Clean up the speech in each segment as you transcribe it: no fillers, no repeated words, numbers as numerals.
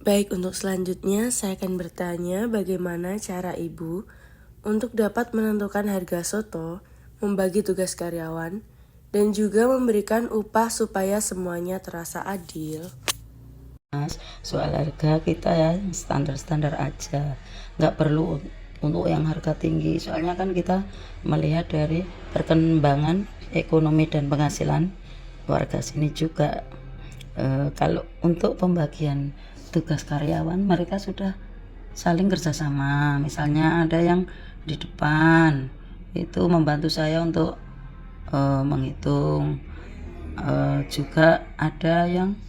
Baik, untuk selanjutnya saya akan bertanya bagaimana cara Ibu untuk dapat menentukan harga soto, membagi tugas karyawan, dan juga memberikan upah supaya semuanya terasa adil. Soal harga kita ya standar-standar aja, nggak perlu untuk yang harga tinggi, soalnya kan kita melihat dari perkembangan ekonomi dan penghasilan warga sini juga. Kalau untuk pembagian tugas karyawan, mereka sudah saling kerjasama. Misalnya ada yang di depan itu membantu saya untuk menghitung, juga ada yang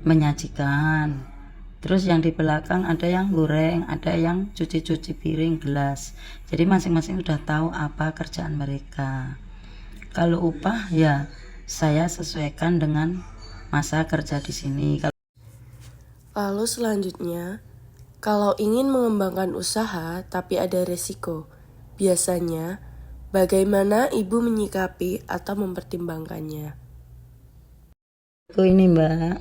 menyajikan, terus yang di belakang ada yang goreng, ada yang cuci-cuci piring, gelas. Jadi masing-masing udah tahu apa kerjaan mereka. Kalau upah ya saya sesuaikan dengan masa kerja di sini. Lalu selanjutnya, kalau ingin mengembangkan usaha tapi ada resiko, biasanya bagaimana Ibu menyikapi atau mempertimbangkannya? Ini Mbak,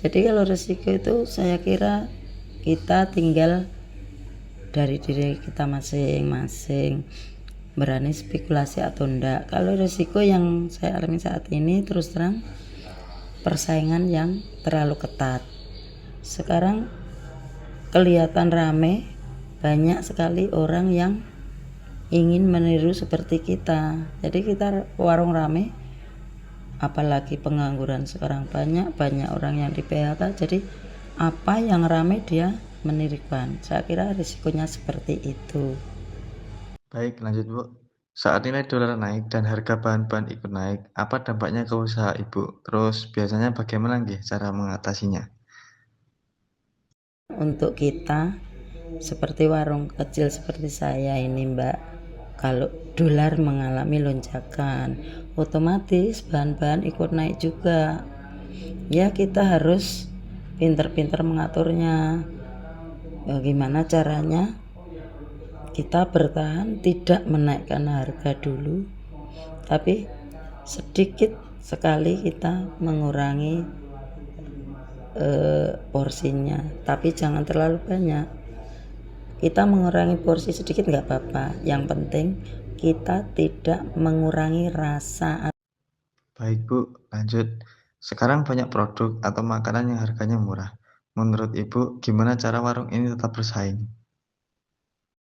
jadi kalau resiko itu saya kira kita tinggal dari diri kita masing-masing berani spekulasi atau enggak. Kalau resiko yang saya alami saat ini terus terang persaingan yang terlalu ketat. Sekarang kelihatan rame, banyak sekali orang yang ingin meniru seperti kita. Jadi kita warung rame, apalagi pengangguran sekarang banyak orang yang di PHK. Jadi apa yang rame dia menirukan. Saya kira risikonya seperti itu. Baik, lanjut Bu. Saat nilai dolar naik dan harga bahan-bahan ikut naik, apa dampaknya ke usaha Ibu? Terus biasanya bagaimana nggih cara mengatasinya? Untuk kita seperti warung kecil seperti saya ini Mbak, kalau dolar mengalami lonjakan, otomatis bahan-bahan ikut naik juga. Ya kita harus pinter-pinter mengaturnya. Bagaimana caranya kita bertahan tidak menaikkan harga dulu, tapi sedikit sekali kita mengurangi porsinya, tapi jangan terlalu banyak. Kita mengurangi porsi sedikit nggak apa-apa, yang penting kita tidak mengurangi rasa. Baik Bu, lanjut. Sekarang banyak produk atau makanan yang harganya murah. Menurut Ibu, gimana cara warung ini tetap bersaing?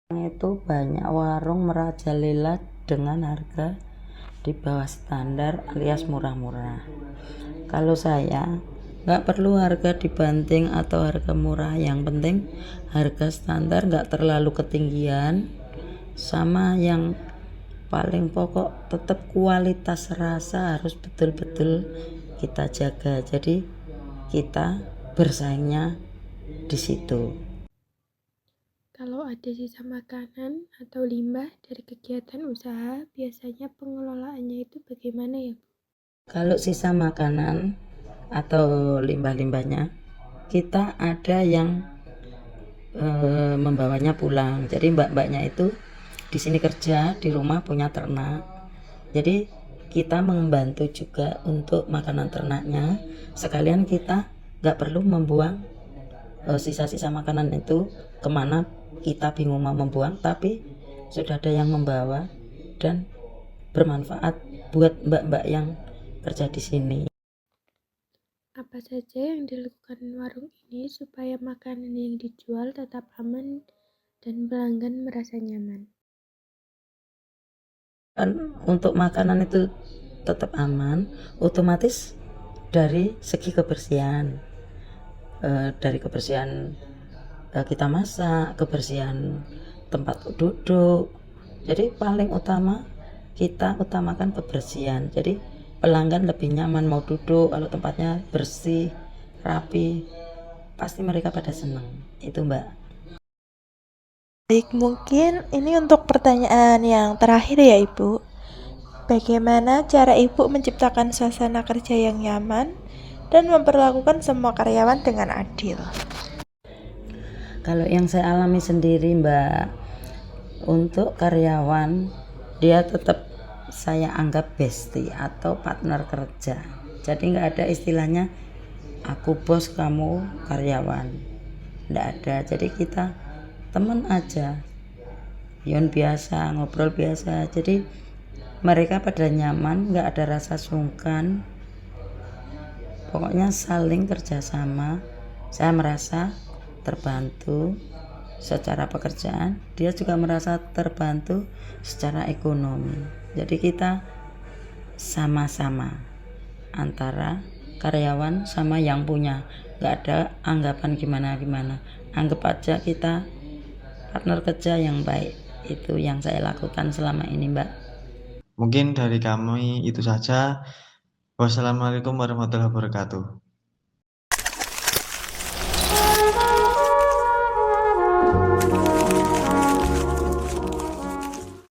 Itu banyak warung merajalela dengan harga di bawah standar alias murah-murah. Kalau saya nggak perlu harga dibanting atau harga murah, yang penting harga standar nggak terlalu ketinggian, sama yang paling pokok tetap kualitas rasa harus betul-betul kita jaga. Jadi kita bersaingnya di situ. Kalau ada sisa makanan atau limbah dari kegiatan usaha, biasanya pengelolaannya itu bagaimana ya, Bu? Kalau sisa makanan atau limbah-limbahnya, kita ada yang membawanya pulang. Jadi mbak-mbaknya itu di sini kerja, di rumah punya ternak. Jadi kita membantu juga untuk makanan ternaknya. Sekalian kita nggak perlu membuang sisa-sisa makanan itu kemana, kita bingung mau membuang, tapi sudah ada yang membawa dan bermanfaat buat mbak-mbak yang kerja di sini. Apa saja yang dilakukan warung ini supaya makanan yang dijual tetap aman dan pelanggan merasa nyaman? Kan untuk makanan itu tetap aman, otomatis dari segi kebersihan, dari kebersihan kita masak, kebersihan tempat duduk. Jadi paling utama kita utamakan kebersihan. Jadi pelanggan lebih nyaman mau duduk kalau tempatnya bersih, rapi, pasti mereka pada senang. Itu Mbak. Baik, mungkin ini untuk pertanyaan yang terakhir ya Ibu. Bagaimana cara Ibu menciptakan suasana kerja yang nyaman dan memperlakukan semua karyawan dengan adil? Kalau yang saya alami sendiri Mbak, untuk karyawan dia tetap saya anggap bestie atau partner kerja. Jadi nggak ada istilahnya aku bos kamu karyawan, ndak ada. Jadi kita teman aja, yon biasa, ngobrol biasa. Jadi mereka pada nyaman, nggak ada rasa sungkan, pokoknya saling kerjasama. Saya merasa terbantu secara pekerjaan, dia juga merasa terbantu secara ekonomi. Jadi kita sama-sama antara karyawan sama yang punya, nggak ada anggapan gimana-gimana. Anggap aja kita partner kerja yang baik. Itu yang saya lakukan selama ini, Mbak. Mungkin dari kami itu saja. Wassalamualaikum warahmatullahi wabarakatuh.